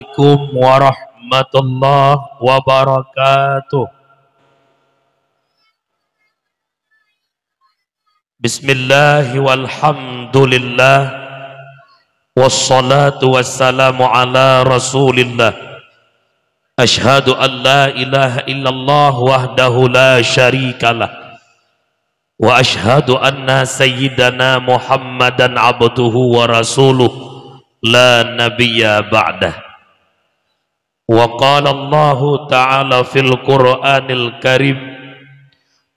Assalamualaikum warahmatullahi wabarakatuh. Bismillahi walhamdulillah, wassalatu wassalamu ala rasulillah. Ashhadu an la ilaha illallah wahdahu la syarikalah, wa ashhadu anna sayyidana Muhammadan abduhu wa rasuluh la nabiyya ba'dah. Wa qala Allah ta'ala fil Qur'anil Karim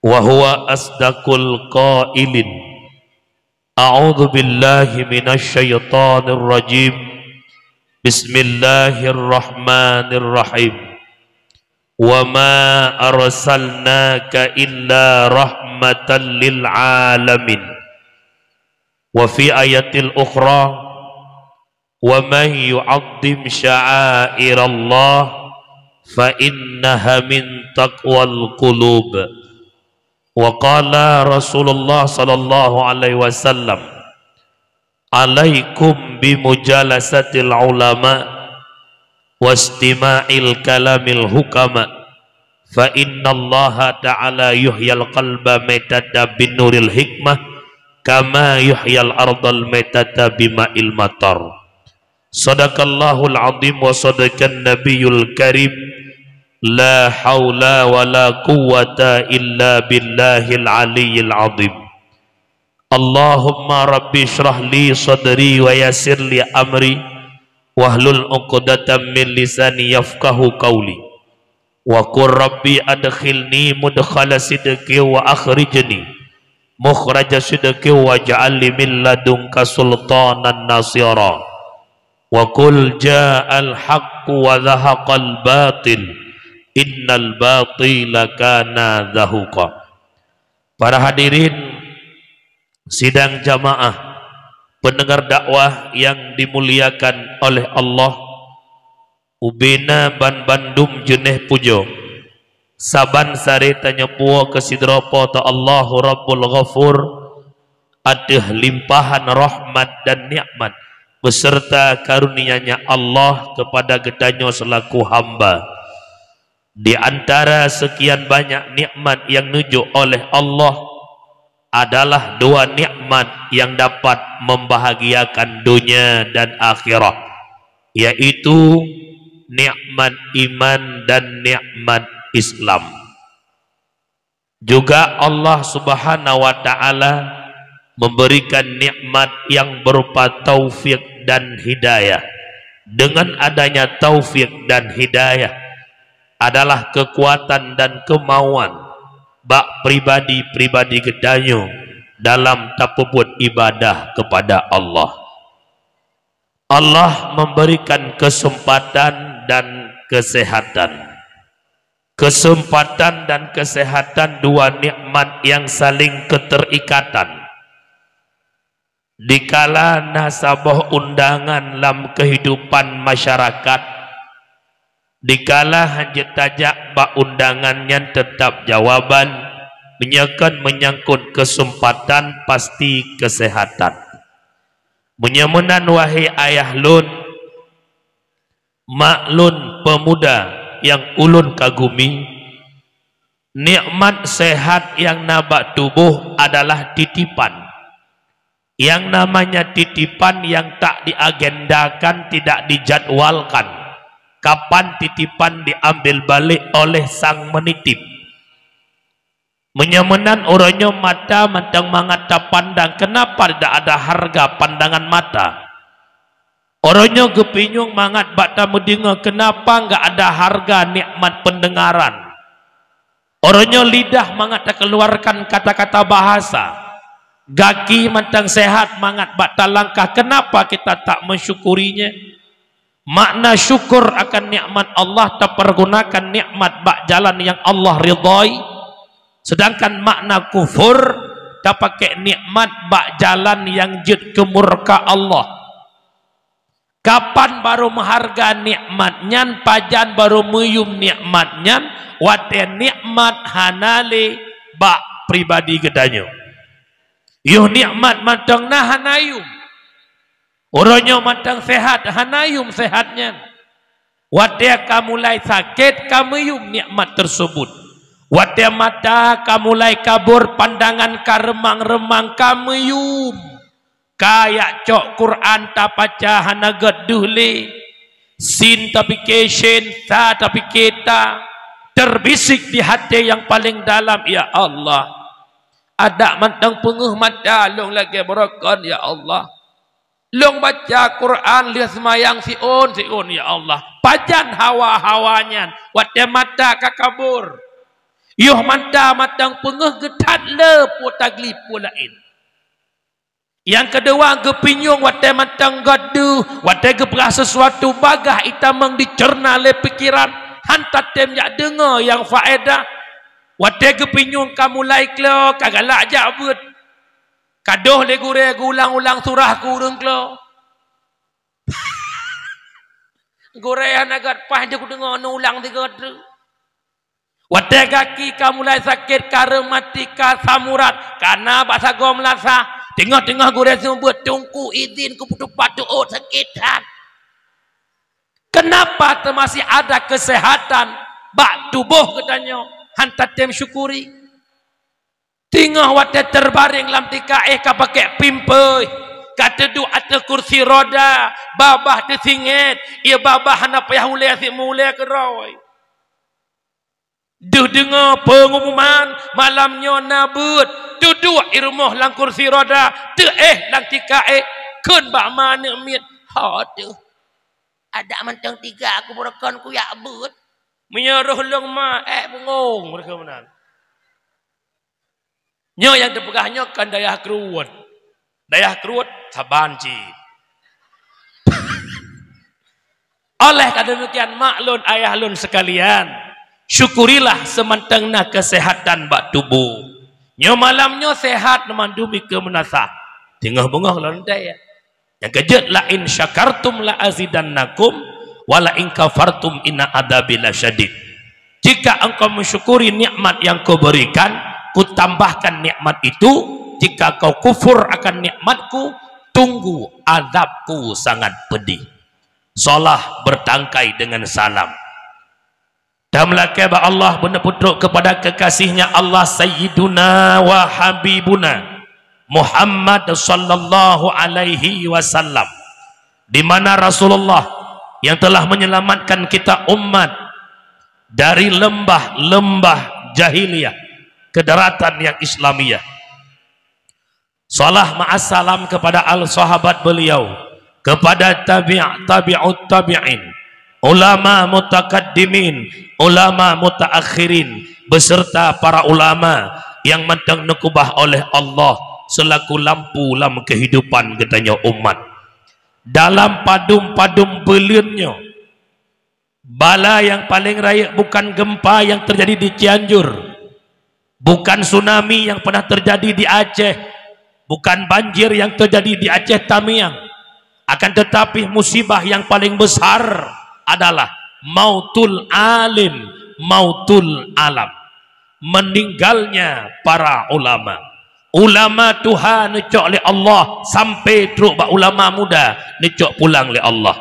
wa huwa asdaqul qailin. A'udzu billahi minasy syaithanir rajim. Bismillahirrahmanirrahim. Wa ma arsalnaka illa rahmatan lil alamin. Wa fi ayatil ukhra, wa man yu'azzim sya'airallah fa innaha min taqwal qulub. Wa qala Rasulullah sallallahu alaihi wasallam, alaikum bi mujalasatil ulama wastima'il kalamil hukama fa innallaha ta'ala yuhyal qalba maitata bin nuril hikmah kama yuhyal ardal maitata bima'il matar. Sadaqallahul azim wa sadaqan nabiyul karim. La haula wa la quwwata illa billahil aliyyil azim. Allahumma rabbi shrah li sadri wa yassir li amri wahlul 'uqdatam min lisani yafqahu qawli. Wa qur rabbi adkhilni mudkhala sidqi wa akhrijni mukhraja sidqi waj'al li min ladunka sultanan nasira. Wa qul ja'al haqqu wa zahaqal batil innal batila kana zahuqa. Para hadirin sidang jamaah, pendengar dakwah yang dimuliakan oleh Allah, ubena ban Bandung jeneh pujo saban sare tanya puo kesidropo ta Allahu Rabbul Ghafur, adeh limpahan rahmat dan nikmat beserta karunia-Nya Allah kepada gedanyo selaku hamba. Di antara sekian banyak nikmat yang nuju oleh Allah adalah dua nikmat yang dapat membahagiakan dunia dan akhirat, yaitu nikmat iman dan nikmat Islam. Juga Allah Subhanahu wa taala memberikan nikmat yang berupa taufik dan hidayah. Dengan adanya taufik dan hidayah adalah kekuatan dan kemauan bak pribadi-pribadi gedanyo dalam tapubut ibadah kepada Allah. Allah memberikan kesempatan dan kesehatan. Kesempatan dan kesehatan dua nikmat yang saling keterikatan. Dikala nasabah undangan dalam kehidupan masyarakat, dikala hanjat tajak bak undangannya tetap jawaban menyangkut kesempatan pasti kesehatan. Menyemenan wahai ayah lun, maklun pemuda yang ulun kagumi, nikmat sehat yang nabak tubuh adalah titipan. Yang namanya titipan yang tak diagendakan, tidak dijadwalkan. Kapan titipan diambil balik oleh sang menitip. Menyemenan orangnya mata matang mangata pandang. Kenapa tidak ada harga pandangan mata? Orangnya gepinyung mangat bata medinga. Kenapa enggak ada harga nikmat pendengaran? Orangnya lidah mangat tak keluarkan kata-kata bahasa. Gaki matang sehat mangat bata langkah. Kenapa kita tak mensyukurinya? Makna syukur akan nikmat Allah tak pergunakan nikmat bak jalan yang Allah ridhai. Sedangkan makna kufur tak pakai nikmat bak jalan yang jid kemurka Allah. Kapan baru mengharga nikmatnya? Pajan baru meyum nikmatnya. Wate nikmat hanale bak pribadi gedanyo. Yuh nikmat matang nah hanayum. Orangnya matang sehat, hanayum sehatnya. Watia kamu mulai sakit, kamu yum nikmat tersebut. Watia mata kamu mulai kabur pandangan ka remang-remang, kamu yum. Kayak cok Quran tak baca hana geduh le. Sin tapi keshen, ta tapi kita. Terbisik di hati yang paling dalam, ya Allah. Ada mantang penguh mata, long lagi berakon, ya Allah. Long baca Quran, lihat semayang siun, ya Allah. Pajan hawa-hawanya, wadah mata kakabur. Yuh mata matang penguh getat le putagli pulain. Yang kedua gepinyung wadah matang gadu, wadah geperah sesuatu bagah itamang dicerna le pikiran. Hantar tem jak dengar yang faedah. Wadah gepinyung kamu like lo, kagalak jabut. Kadoh le gure ulang-ulang surah kurang klo. Gurean agat pah je ku dengar ulang tiga tu. Wadah kaki kamu mulai sakit kara mati ka samurat karena bahasa gom lasa. Tengah-tengah gure semua buat tungku izin ku putuk patu sakitan. Kenapa masih ada kesehatan bak tubuh katanya hantar tem syukuri. Tengah wadah terbaring lam tika ka pakai pimpai kata du atas kursi roda babah tersingit ia babah hana payah ulai asyik mulai kerawai duh dengar pengumuman malamnya nabut duduk di rumah lang kursi roda tu lang tika kun bak mana mit haduh ada mantang tiga aku berekan ku ya but menyeruh long ma bengong mereka benar. Nyo yang dipegahnya kan dayah keruat. Dayah keruat sabanci. Oleh karena demikian maklun ayah lun sekalian, syukurilah semantangna kesehatan bak tubuh. Nyo malamnya sehat memandumi ke menasah. Tengah bengah lontai ya. Yang kejut la in syakartum la azidannakum wa la in kafartum inna adabi lasyadid. Jika engkau mensyukuri nikmat yang kau berikan, ku tambahkan nikmat itu. Jika kau kufur akan nikmatku, tunggu azabku sangat pedih. Solah bertangkai dengan salam. Dan melakabah Allah benar-benar kepada kekasihnya Allah Sayyiduna wa Habibuna Muhammad sallallahu alaihi wasallam, di mana Rasulullah yang telah menyelamatkan kita umat dari lembah-lembah jahiliyah ke daratan yang Islamiyah. Salah ma'assalam kepada al-sahabat beliau, kepada tabi'ut tabi'in, ulama mutakaddimin, ulama mutaakhirin, beserta para ulama yang mentang nekubah oleh Allah selaku lampu lam kehidupan katanya umat. Dalam padum-padum belirnya, bala yang paling raya bukan gempa yang terjadi di Cianjur, bukan tsunami yang pernah terjadi di Aceh, bukan banjir yang terjadi di Aceh Tamiang, akan tetapi musibah yang paling besar adalah mautul alim, mautul alam, meninggalnya para ulama. Ulama Tuhan necok oleh Allah sampai teruk bak ulama muda necok pulang oleh Allah.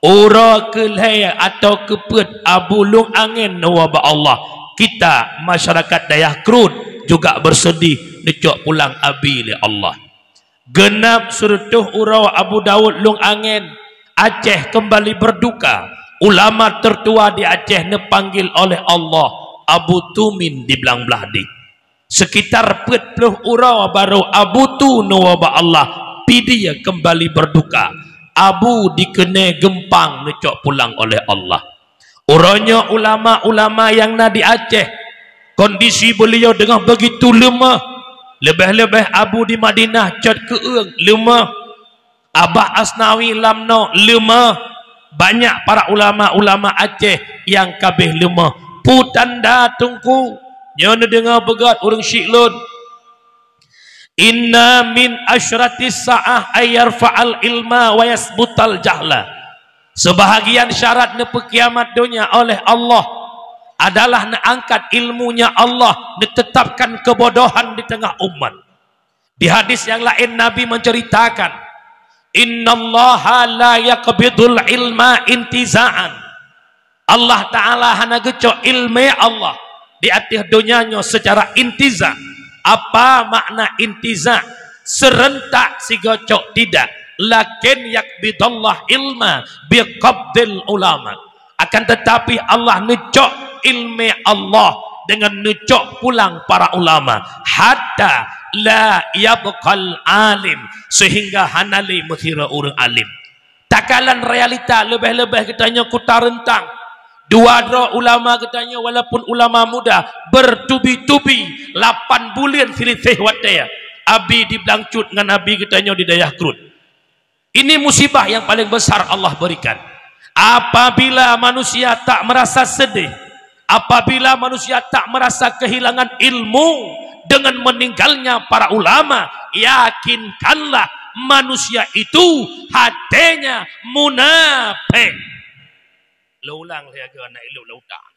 Ura kelaya atau keput abulung angin nawabak Allah. Kita masyarakat Dayah Krut juga bersedih necok pulang abi oleh Allah. Genap surutuh urau Abu Daud lung angin Aceh kembali berduka. Ulama tertua di Aceh nepanggil oleh Allah Abu Tumin di belang belahdi. Sekitar 40 urau baru Abu Tu nawabak Allah pidia kembali berduka. Abu dikena gempang necok pulang oleh Allah. Uranya ulama-ulama yang na di Aceh, kondisi beliau dengan begitu lemah. Lebih-lebih Abu di Madinah cat keung lemah. Abah Asnawi lamno lemah. Banyak para ulama-ulama Aceh yang kabeh lemah. Putanda tungku nyono dengar begat orang syiklun. Inna min asyratis sa'ah ayyarfa'al ilma wa yasbutal jahla. Sebahagian syarat nepe kiamat dunia oleh Allah adalah angkat ilmunya Allah, ditetapkan kebodohan di tengah umat. Di hadis yang lain Nabi menceritakan, innallaha la yaqbidul ilma intiza'an Allah Ta'ala hana gecok ilmu Allah di atas dunianya secara intiza. Apa makna intiza? Serentak si gocok tidak. Lakin yakbidallah ilma biqabdil ulama. Akan tetapi Allah ngecok ilmu Allah dengan ngecok pulang para ulama. Hatta la yabqal alim, sehingga hanali muthira orang alim. Takalan realita lebih-lebih katanya kuta rentang. Dua ulama katanya walaupun ulama muda bertubi-tubi 8 bulan silisih wataya. Abi di Blangcut dengan Abi katanya di Dayah Krut. Ini musibah yang paling besar Allah berikan. Apabila manusia tak merasa sedih, apabila manusia tak merasa kehilangan ilmu dengan meninggalnya para ulama, yakinkanlah manusia itu hatinya munafik. Laulang saya ke anak ilmu lautan.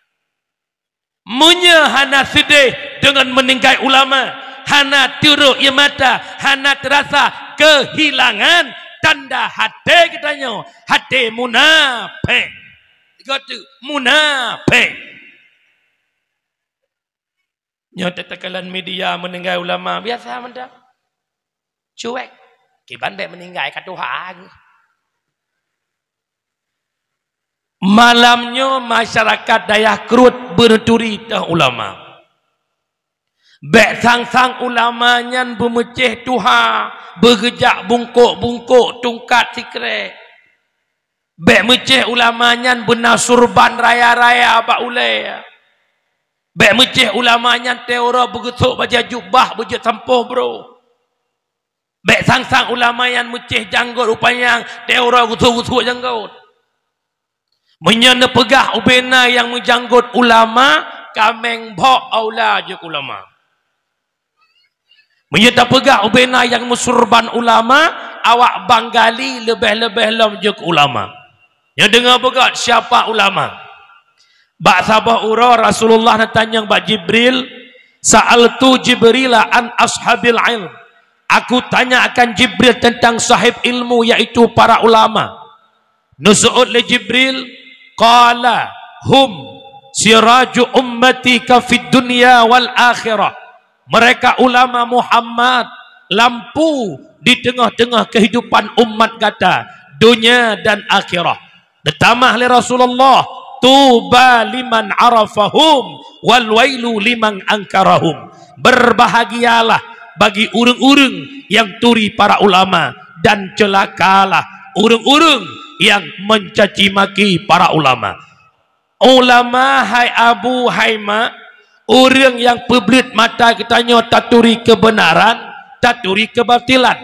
Munya hana sedih dengan meninggal ulama, hana turuk ia mata, hana terasa kehilangan. Tanda hati katanya, hati munafik. Kata munafik. Nyata tekalan media meninggal ulama biasa mendak. Cuek. Kiban baik meninggal kat Tuhan. Malamnya masyarakat Dayah Krut berduri tah ulama. Bek sang-sang ulamanya bermeceh Tuhan, bergejak bungkuk-bungkuk tungkat sikret. Bek meceh ulamanya bernasurban raya-raya apa ulai. Bek meceh ulamanya teora bergesuk baca jubah berjet sampuh bro. Bek sang-sang ulamanya meceh janggut rupanya teora gusuk-gusuk janggut. Menyana pegah ubena yang menjanggut ulama, kameng bok aula je ulama. Menyata pegah ubena yang musurban ulama, awak banggali lebih-lebih lam je ulama. Yang dengar pegat siapa ulama? Bak sabah ura Rasulullah nak tanya bak Jibril, sa'altu Jibrila an ashabil ilm. Aku tanya akan Jibril tentang sahib ilmu yaitu para ulama. Nusu'ud li Jibril, qala hum siraju ummati ka fid dunya wal akhirah. Mereka ulama Muhammad, lampu di tengah-tengah kehidupan umat kata dunia dan akhirah. Ditamah li Rasulullah, tuba liman arafahum wal wailu liman angkarahum. Berbahagialah bagi urang-urang yang turi para ulama, dan celakalah urang-urang yang mencaci maki para ulama. Ulama hai abu hai mak, orang yang pebelit mata katanya taturi kebenaran, taturi kebatilan.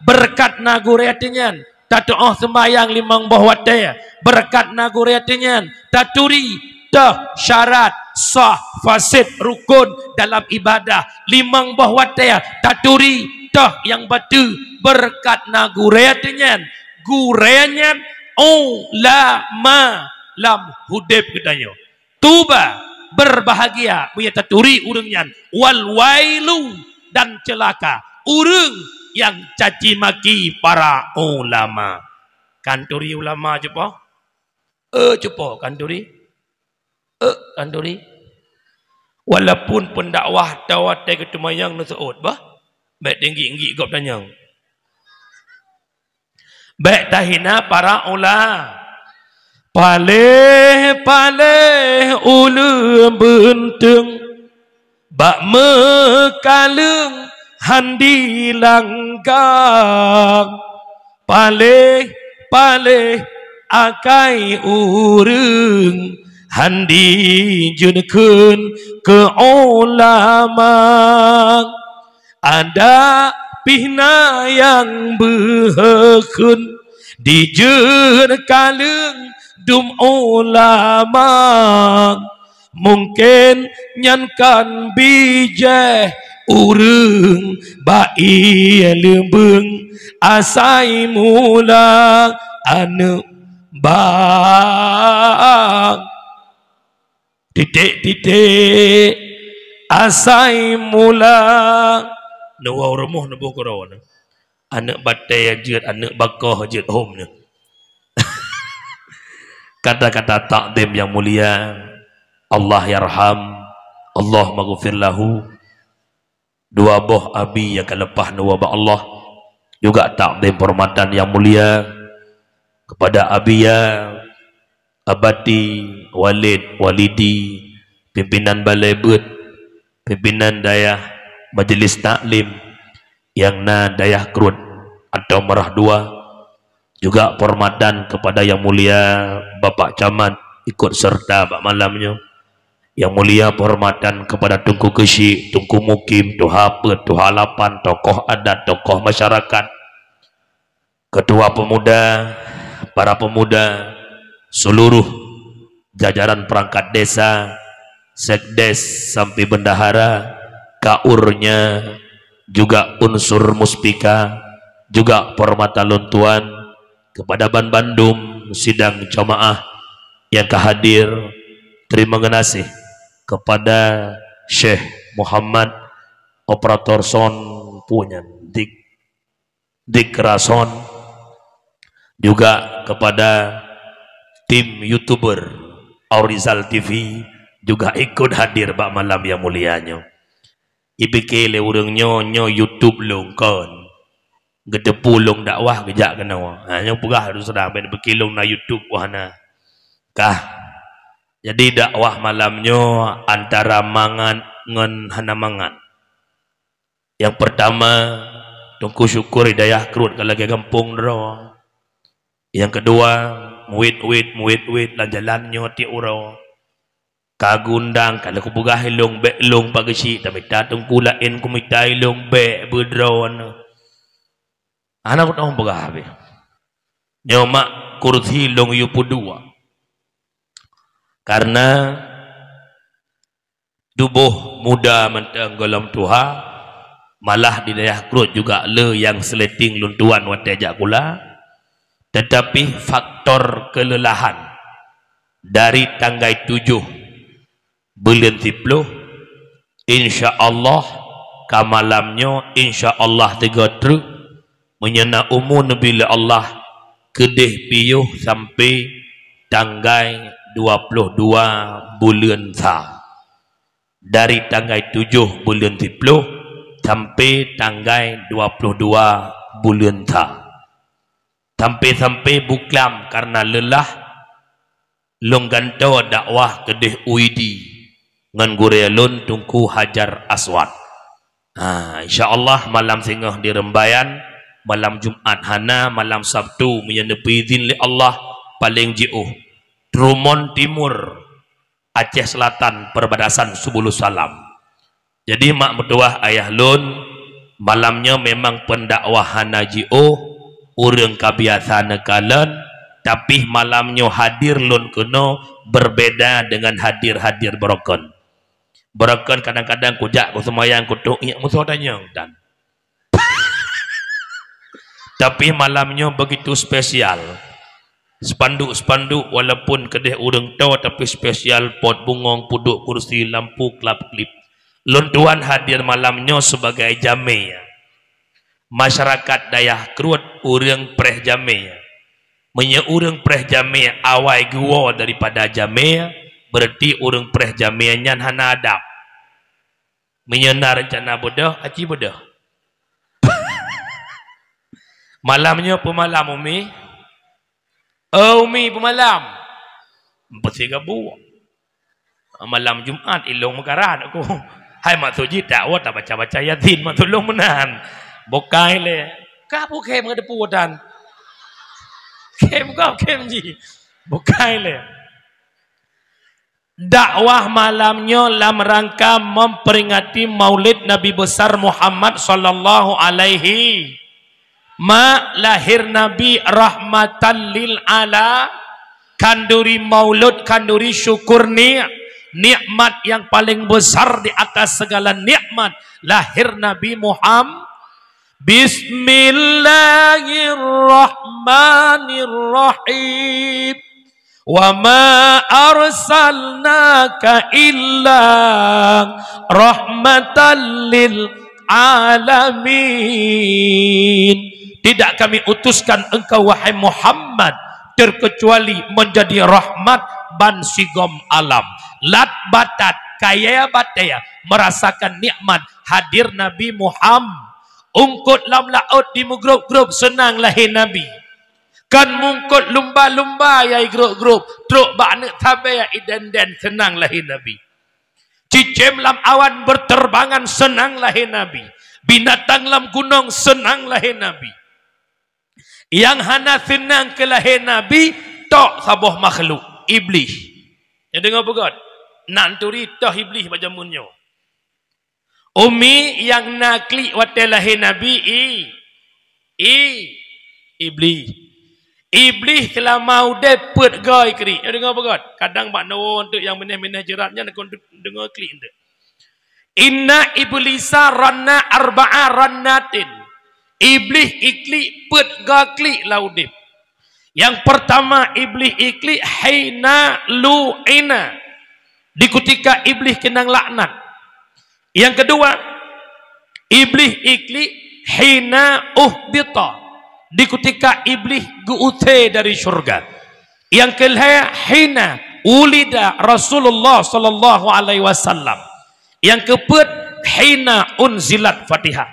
Berkat nagureatinyan, tatu'ah sembayang limang bahwataya. Berkat nagureatinyan, taturi dah syarat sah fasid rukun dalam ibadah. Limang bahwataya, taturi dah yang batu. Berkat nagureatinyan, gureanyan ulama lam hudib katanya. Tuba berbahagia punya taturi urangnya, wal wailu dan celaka urang yang caci maki para ulama. Kanturi ulama cepo cepo kanturi kanturi walaupun pendakwah tawat ketumayang nusuut bah baik tinggi-tinggi gop tanyang baik tahina para ulama. Paleh-paleh ulun benteng, bak mekaleng handi langgang. Paleh-paleh akai urang handi junkeun ke ulama. Ada pihna yang behekeun dijeun kaleng dum ulama, mungkin nyankan bijeh urang bai lembeng asai mula anu bang titik-titik asai mula nawa remuh nabuh kurawan anak batai jeut anak bakah jeut hom ni. kata-kata takdim yang mulia, Allah yarham, Allah maghfir lahu. Dua boh abi yang kelepah nuwabah Allah juga takdim hormatan yang mulia kepada abiya, abati, walid, walidi, pimpinan balai bet, pimpinan dayah majelis taklim yang na dayah Krut atau Merah Dua, juga hormatan kepada yang mulia Bapak Camat ikut serta bak malamnya, yang mulia penghormatan kepada Tunku Kesyik, Tunku Mukim, Tuha Pet, Tuha Lapan, tokoh adat, tokoh masyarakat, ketua pemuda, para pemuda, seluruh jajaran perangkat desa, sekdes sampai bendahara, kaurnya, juga unsur muspika, juga penghormatan luntuan kepada Ban Bandung sidang jamaah yang kehadir. Terima kasih kepada Syekh Muhammad operator sound punya Dikrason, juga kepada tim YouTuber Aurizal TV juga ikut hadir bak malam yang mulianya. IPK le urang nyo YouTube long kon gede pulung dakwah gejak kena hanya pegah harus sedang ben berkilung na YouTube wahna kah. Jadi dakwah malamnya antara mangan ngen hana mangan. Yang pertama tungku syukur hidayah Krut kalau lagi kampung dro. Yang kedua muit lan jalannya ti uro. Kagundang kalau ku pegah hilung be long pagi si tapi datang pula en ku mitai long be bedron. Anak ku tahu pegah be. Nyomak kursi long yupu dua. Karena tubuh muda mentenggelam Tuhan malah di daerah Krut juga le yang seleting luntuan watejak kula, tetapi faktor kelelahan dari tanggal 7 bulan 10 insyaallah kamalamnya insyaallah 3 truk menyena umun bila Allah kedih piyuh sampai tanggal 22 bulan Sa. Dari tanggal 7 bulan 10 sampai tanggal 22 bulan Sa. Sampai buklam karena lelah longganto dakwah kedih uidi ngan gurelun Tungku Hajar Aswad. Insyaallah malam singgah di Rembayan, malam Jumat hana, malam Sabtu menyenepi izin li Allah paling jiuh Trumon Timur, Aceh Selatan, perbatasan Subulus Salam. Jadi mak mertuah ayah lun malamnya memang pendakwahan najio urang kabiasa nekalan, tapi malamnya hadir lun kuno berbeda dengan hadir berokon. Berokon kadang-kadang kujak ku semayang kutuk iya musuh tanya dan tapi malamnya begitu spesial. Spanduk walaupun kedeh urang tahu tapi spesial, pot bungong, puduk kursi, lampu, klip. Luntuan hadir malamnya sebagai jamnya. Masyarakat dayah Krut urang preh jamnya. Menye urang preh jamnya awai gua daripada jamnya, berarti urang preh jamnya nyan hana adab. Menyena rencana bodoh, aci bodoh. Malamnya pemalam umi. Umi pemalam bertiga buah malam Jumat ilong mekaran aku hai mak tuji dakwah tak baca yatin mak tolong menahan bokai le kapu kem ada pudan kem ji bokai le. Dakwah malamnya dalam rangka memperingati Maulid Nabi besar Muhammad sallallahu alaihi lahir Nabi rahmatan lil ala, kanduri maulud, kanduri syukur nikmat yang paling besar di atas segala nikmat lahir Nabi Muhammad. Bismillahirrahmanirrahim. Wa ma arsalnaka illa rahmatan lil alamin. Tidak kami utuskan engkau wahai Muhammad terkecuali menjadi rahmat ban sigom alam. Lat batat kaya bataya merasakan nikmat hadir Nabi Muhammad. Ungkut lam laut di grup-grup senang lahir Nabi. Kan mungkut lumba-lumba ya grup-grup truk bakne tabe ya idan-dan senang lahir Nabi. Cicim lam awan berterbangan senang lahir Nabi. Binatang lam gunung senang lahir Nabi. Yang hana senang ke lahir Nabi tok sabuh makhluk iblis. Ya dengar begot. Nak turi toh iblis macam munyo. Umi yang nakli wate lahir Nabi iblis. Iblis telah mau depet gai kri. Ya dengar begot. Kadang makna untuk yang meneh-meneh jeratnya nak dengar klik ente. Inna iblisa ranna arba'a rannatin. Iblis ikli pet gakli laudip. Yang pertama iblis ikli haina lu'ina. Di ketika iblis kenang laknat. Yang kedua iblis ikli hina uhbita. Di ketika iblis guute dari syurga. Yang kelima hina ulida Rasulullah sallallahu alaihi wasallam. Yang keempat hina unzilat Fatihah.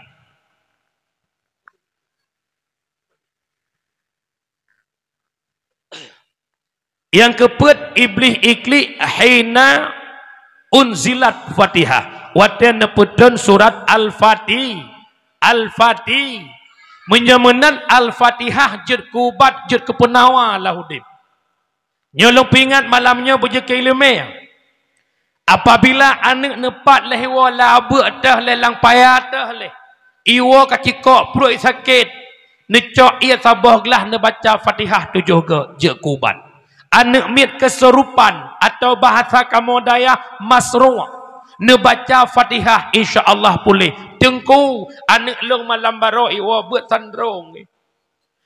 Yang keempat iblis ikli hina unzilat Fatihah. Wate neputun surat Al-Fatih. Al-Fatih menyamanan Al-Fatihah jid kubat jid kepenawa lahudib. Nyolong pingat malamnya berjeka ilmu. Apabila anak nepat leh wala betah lelang payah tah leh. Iwo kaki kok perut sakit. Necok ia sabah gelah ne baca Fatihah 7 ke je kubat. Anak mit keserupan atau bahasa kamu daya masru'. Ne baca Fatihah insya-Allah pulih. Tengku anak long malam baro iwo buat sandrong.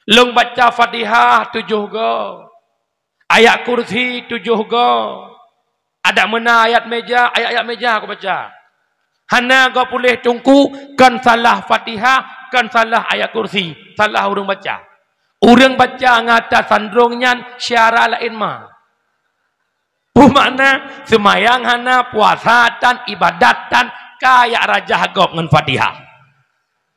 Long baca Fatihah 7 ke. Ayat kursi 7 ke. Ada mana ayat ayat meja aku baca. Hana kau pulih tungku kan salah Fatihah, kan salah ayat kursi, salah urang baca. Urang baca ngata sandrongnya syara lain mah. Makna semayang hana puasa dan ibadat dan kayak raja hagop dengan Fatihah.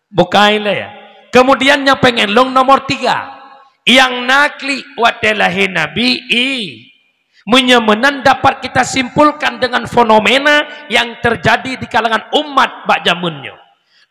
Bukan ya. Kemudian yang pengen long nomor 3. Yang nakli watelahi Nabi menyamanan dapat kita simpulkan dengan fenomena yang terjadi di kalangan umat bak jamunnya.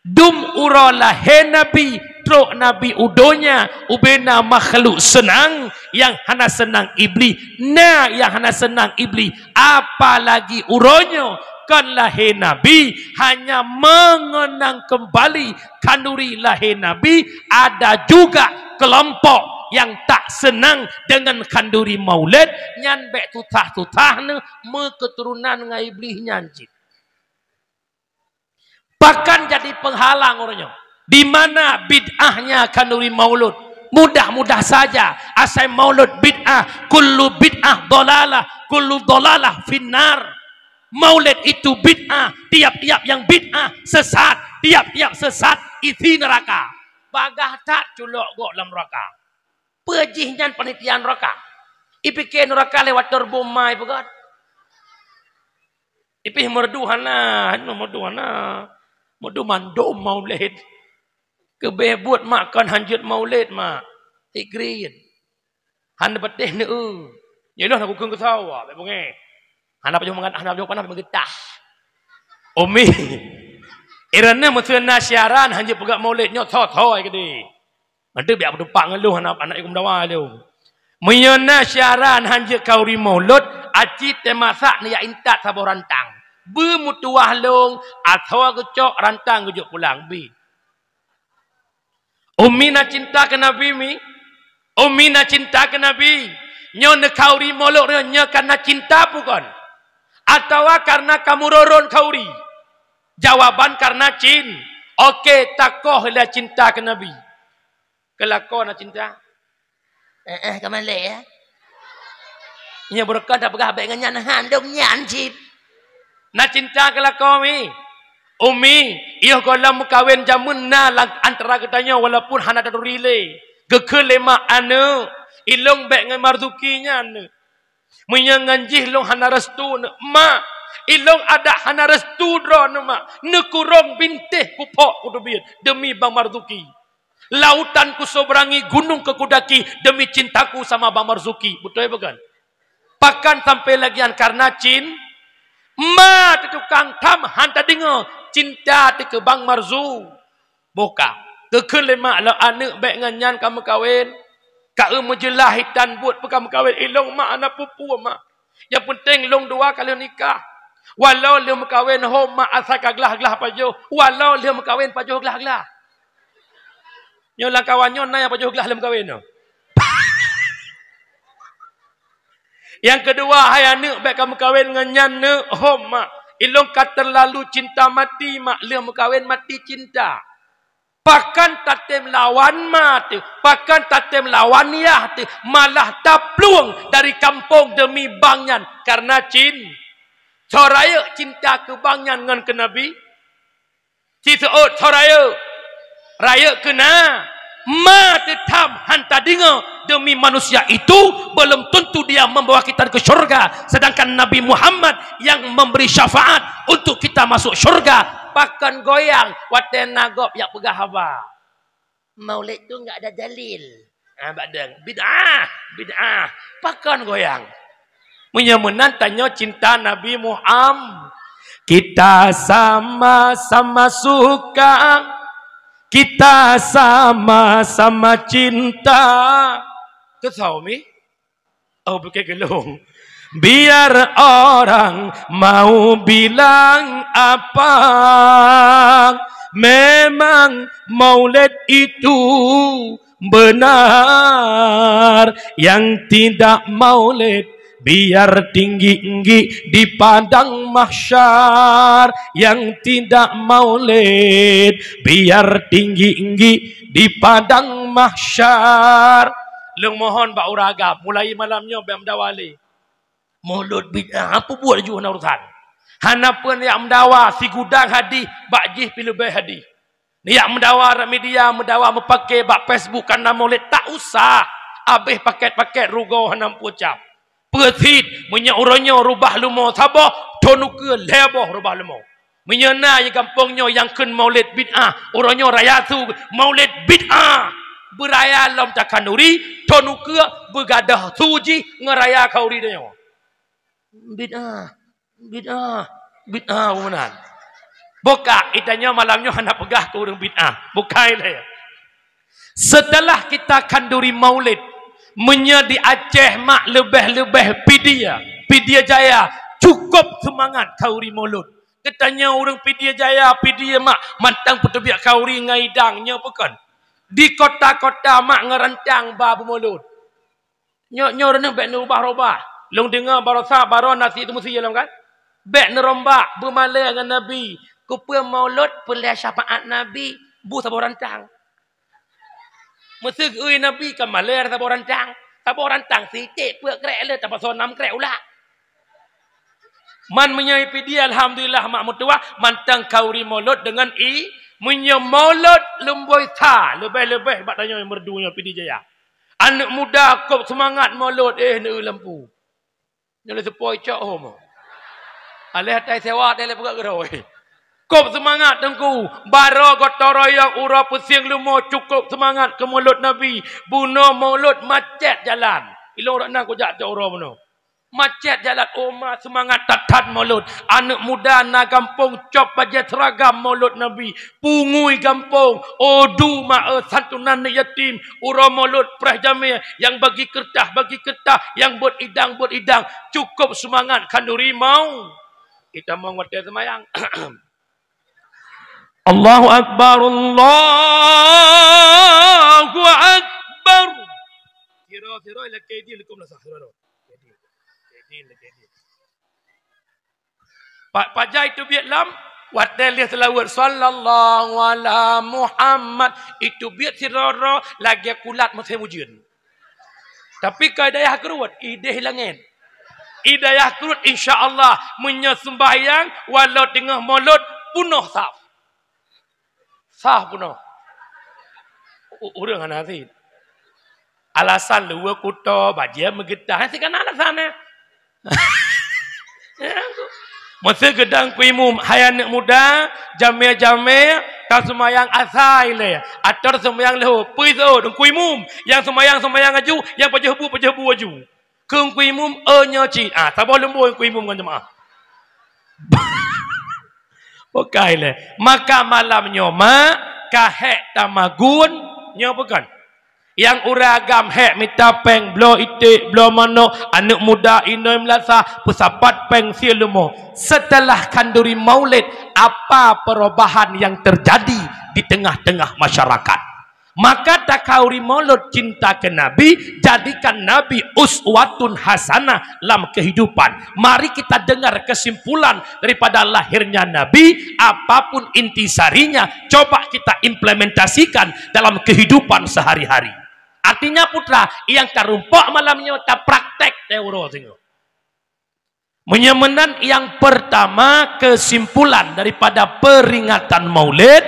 Dum uralahe Nabi truk Nabi udonya ubena makhluk senang yang hana senang iblis. Nah yang hana senang iblis apalagi uronyo kan lahir Nabi hanya mengenang kembali kanduri lahir Nabi. Ada juga kelompok yang tak senang dengan kanduri maulid nyan bek tutah-tutah ne keturunan dengan iblis nyanjit. Bahkan jadi penghalang orangnya. Di mana bid'ahnya kanduri maulud? Mudah-mudah saja. Asal maulud bid'ah, kullu bid'ah dolalah, kullu dolalah finnar. Maulid itu bid'ah, tiap-tiap yang bid'ah sesat, tiap-tiap sesat isi neraka. Bagah tak culok gok dalam neraka. Pejihnya penelitian neraka. Ipikir neraka lewat terbomai pegat. Ipih merduhana, Mudu mandom maulid. Kebebut makan hanjut maulid mak. Tikrin. Han betih ne Nyeloh aku keng kesawa, bae bonge. Han apa jo mangan, han apa jo panah mengetah. Umi. Irana musena syaran hanjut pegak maulid nyot thoi gede. Ande biak pedepang lu anak iku mendawa lu. Menyena syaran hanjut kauri maulud aci temasak ni ya intat sabuh rantang. Bermutuah long atau gecok rantang gejok pulang bi. Umi nak cinta ke Nabi mi. Umi nak cinta ke Nabi. Nyo ne kauri molok nyo karena cinta bukan. Atau karena kamu roron kauri. Jawaban karena cin. Okey takoh lah cinta ke Nabi. Kelakon nak cinta. Kemana ya? Nya berkah dak begah baik dengan handong nyan cip. Nak cinta ke lakomi. Umi, iyo kalau kawin jamun na antara katanya walaupun hana ada rile. Gekelema anu Ilong bek ngan marzukinya ne. Menyanganjih long hana restu ne. Ma. Ilong ada hana restu dro ne ma. Ne kurong bintih kupok kudubit. Demi bang marzuki. Lautan ku soberangi, gunung ke kudaki. Demi cintaku sama bang marzuki. Betul ya bukan? Pakan sampai lagian karena ma tukang tam hanta dengar cinta te ke bang marzu boka tekun lema la anak baik nganyan kamu kawin ka mejelah hitan buat kamu kawin ilong mak anak pupu mak yang penting long dua kali nikah walau dia kawin ho mak asal kaglah-glah pajo walau dia kawin pajo glah-glah nyolang kawannya na yang pajo glah lem kawin no. Yang kedua, hai anak baik kamu kahwin dengan nyana, mak. Ilong kata terlalu cinta mati, mak. Dia kahwin mati cinta. Pakan tatem lawan mati. Pakan tatem lawan yah. Malah tapluang dari kampung demi bangyan. Karena Soraya cinta ke bangyan dengan ke Nabi. Ciseut soraya. Raya kena. Ma tetap hantar dengar demi manusia itu belum tentu dia membawa kita ke syurga, sedangkan Nabi Muhammad yang memberi syafaat untuk kita masuk syurga. Pakan goyang waten nagop yang pegah haba maulid tu enggak ada dalil badang bid'ah pakan goyang menyemenan tanya cinta Nabi Muhammad kita sama-sama suka. Kita sama-sama cinta. Kesau mi? Oh, pakai gelung. Biar orang mau bilang apa. Memang maulid itu benar. Yang tidak maulid biar tinggi-tinggi di padang mahsyar. Yang tidak maulid biar tinggi-tinggi di padang mahsyar. Leng mohon Pak Uragam mulai malamnya Bam Dawali. Maulud bid'ah apa buat juga urusan. Hanapun yang mendawa si gudang hadi bakjih pilih hadi. Ni yang mendawa media mendawa mepakai bak Facebook karena maulid tak usah. Habis paket-paket rugo hanam pucap. Persit menyaurannya rubah lumo sabah tonuke leboh rubah lumo menyena yang kampungnya yang kun maulid bid'ah orangnya raya tu maulid bid'ah beraya lam takanduri tonuke begadah suji ngeraya kauri dia bid'ah benar buka itanya malamnya hendak pegah ke orang bid'ah bukai dia setelah kita kanduri maulid di Aceh mak lebih-lebih Pidia Jaya cukup semangat kauri maulud. Katanya orang Pidia Jaya, Pidia mak mantang petebiak kauri ngaidangnya bukan. Di kota-kota mak ngerancang babu maulud. Nyor ni bek nerubah-rubah. Long dengar barasa baru nasi itu mesti jalan kan? Bek nerombak bermalai dengan Nabi. Kupa maulud pelih syafaat Nabi bu sabar rancang. Meseg ui Nabi kan maler sabar rancang sikit pek krek le tak pasal 6 krek ulah. Man menyai dia alhamdulillah mak mutua mantang kauri maulud dengan menyai maulud lemboi ta lebih-lebih bak tanya yang merdunya Pidi Jaya. Anak muda kop semangat maulud ne lampu. Nyole sepoi cok hom. Alih hatai sewa tele pegak geroi. Kop semangat tengku. Bara gotoroyak ura pusing lumo cukup semangat ke mulut Nabi. Bunuh mulut macet jalan. Ilong rak nak kujak tak ura bunuh. Macet jalan Umar semangat tatat mulut. Anak muda na kampung cop bajet seragam mulut Nabi. Pungui kampung. Odu ma'a santunan yatim. Ura mulut preh jamil. Yang bagi kertah. Yang buat idang. Cukup semangat kanduri mau. Kita mau ngerti semayang. Allahu Akbar, Allahu Akbar. Siro ila kaidi likum la sahiro. Kaidi. Pak Pajai itu biat lam wadal dia selawat sallallahu ala Muhammad itu biat siro lagi kulat mesti mujin. Tapi kaidayah keruat ide hilangin. Hidayah keruat insya-Allah menyembahyang walau tengah mulut punuh saf. Sah puno. Urang hati. Alasan luar kuto, bajia megedah. Nanti kan alasannya. Masa gedang kuimum, hai anak muda, jamil-jamil, tak semayang asai le. Atar semayang leho, puiso, dan kuimum. Yang semayang aju, yang pajabu aju. Kung kuimum, nyoci. Tak boleh lembu kuimum kan jemaah. Pokai le. Maka malamnya, kahek tamagun, nyobakan. Yang uragam hek mita peng blo itik blo mano anak muda inoy melasa pesapat peng silumo. Setelah kanduri maulid, apa perubahan yang terjadi di tengah-tengah masyarakat? Maka takauri maulid cinta ke Nabi, jadikan Nabi uswatun hasanah dalam kehidupan. Mari kita dengar kesimpulan daripada lahirnya Nabi, apapun intisarinya, coba kita implementasikan dalam kehidupan sehari-hari. Artinya putra, yang karumpok malamnya kita praktek teoro tengok. Menyemenan yang pertama, kesimpulan daripada peringatan Maulid,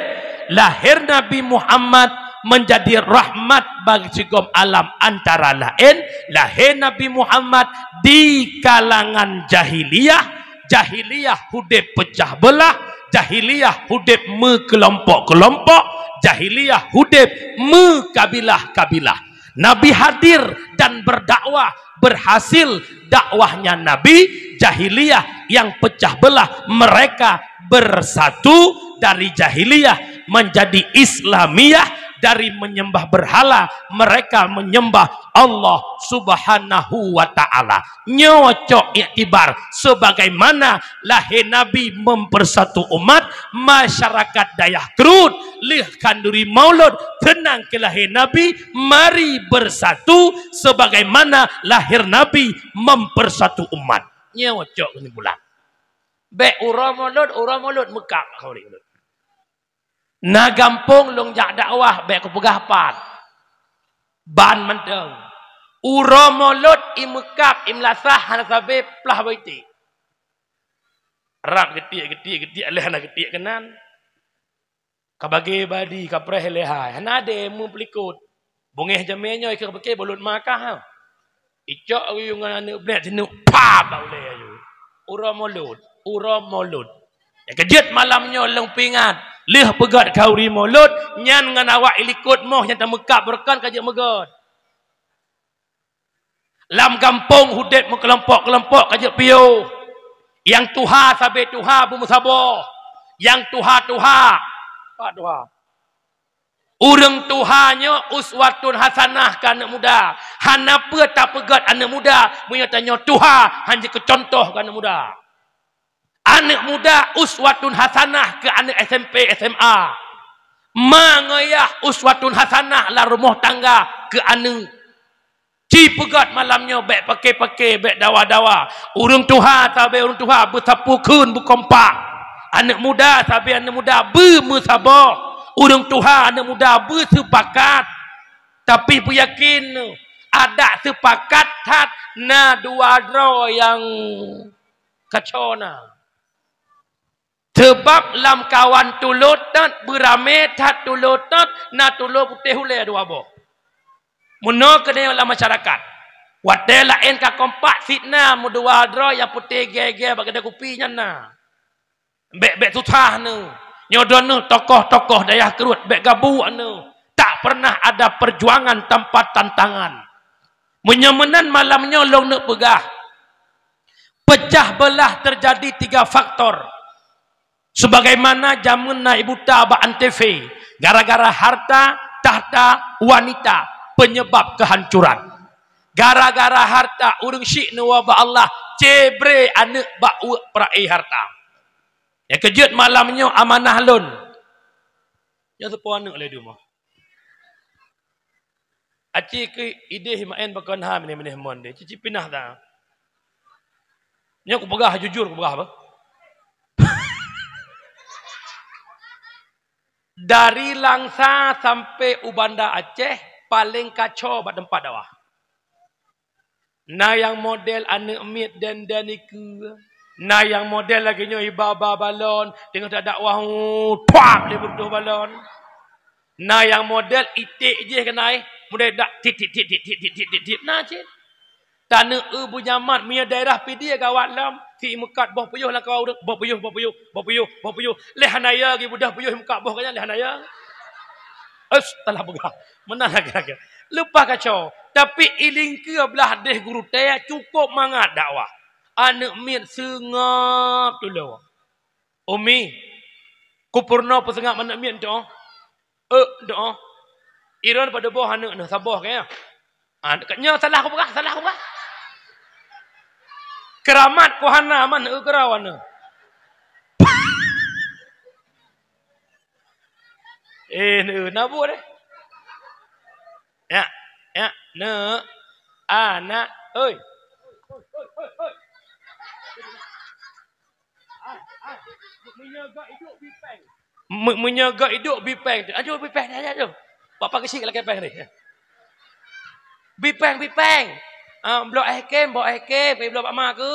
lahir Nabi Muhammad menjadi rahmat bagi segala alam, antara lain lahir Nabi Muhammad di kalangan jahiliyah hudib pecah belah, jahiliyah hudib kelompok-kelompok, jahiliyah hudib kabilah-kabilah. Nabi hadir dan berdakwah, berhasil dakwahnya Nabi. Jahiliyah yang pecah belah, mereka bersatu dari jahiliyah menjadi Islamiyah. Dari menyembah berhala, mereka menyembah Allah Subhanahu wa ta'ala. Nyocok iktibar sebagaimana lahir Nabi mempersatu umat, masyarakat Dayak Kerut lih kanduri maulud tenang ke lahir Nabi, mari bersatu sebagaimana lahir Nabi mempersatu umat. Nyocok ini bulan. Be ura maulud Mekah kau ni. Na gampung long jak dakwah baik ku pegah pan ban menteng uro molot i Mekah i Melasah hana sabe plah baiti rak getik aleh hana getik kenan ka bagi badi ka preh lehai hana de mu pelikut bongeh jamenyo ke beke bolut makah ha icok yung anu blet tinu pa ba ule ayu uro molot kejut malamnya long pingat lih pegat kauri mulut nyan ngan awak ilikut moh yang temekap berkan kajak megat lam kampung hudet kelompok-kelompok kajak piu yang tuha sabe tuha bumusabo yang tuha pak tuha urang tuhanya uswatun hasanah ke anak muda hanapa tak pegat anak muda punya tanya tuha hanya ke contoh ke anak muda. Anak muda uswatun hasanah ke anak SMP, SMA. Mangayah uswatun hasanah lah rumah tangga ke anak. Cipegat malamnya baik pakai baik dawa-dawa. Urang tuha sabe urang tuha bersapukeun berkompak. Anak muda sabe anak muda bermusabah. Urang tuha anak muda bersepakat. Tapi yakin ada sepakat tat na dua dro yang kacona. Sebab lam kawan tulutat berame tat tulutat na tulu putih hule dua boh. Muno kena dalam masyarakat. Wadai lain ka kompak fitnah mudua dro yang putih gege bagi kopinya na. Bek tutah nu. Nyodon nu tokoh-tokoh Dayak Kerut bek gabu nu. Tak pernah ada perjuangan tanpa tantangan. Menyemenan malamnya long nak pegah. Pecah belah terjadi 3 faktor. Sebagaimana zamanna Ibu Tabak Antv, gara-gara harta, tahta, wanita penyebab kehancuran. Gara-gara harta urang syik nuwaba Allah cebre anak bau perai harta. Yang kejut malamnya amanah lun. Yang sepuh anak le rumah. Aci ke ide himaen bakon ha mene mon de cici pinah dah. Nya aku pegah jujur aku pegah apa? Dari Langsa sampai Ubanda Aceh paling kacau pada tempat dakwah. Nah yang model anak mit dan iku. Nah yang model lagi nyo ibaba balon tengok tak dakwah tuak dia bertuh balon. Nah yang model itik je kenai Mudah dak tit nah cik. Tanah bunyamat mia daerah PD gawat lam fi mekat boh puyuh lah kau boh puyuh. Leh hanaya gi budah puyuh mekat boh kanya leh hanaya. Telah begah. Menang lagi. Lupa kacau. Tapi iling ke belah deh guru teh cukup mangat dakwah. Anak mit sengap dulu. Umi, kupurna pesengap anak mit doa. Doa. Iran pada bawah anak nah sabah kaya. Dekatnya salah aku begah. Keramat ku hana man kerawana. Nabu deh. Ya, anak, oi. Menyaga hidup bipeng. Aduh bipeng aja. Bapak kecil lagi bipeng ni. Bipeng. Blok ekem, blok Pak Mak ke.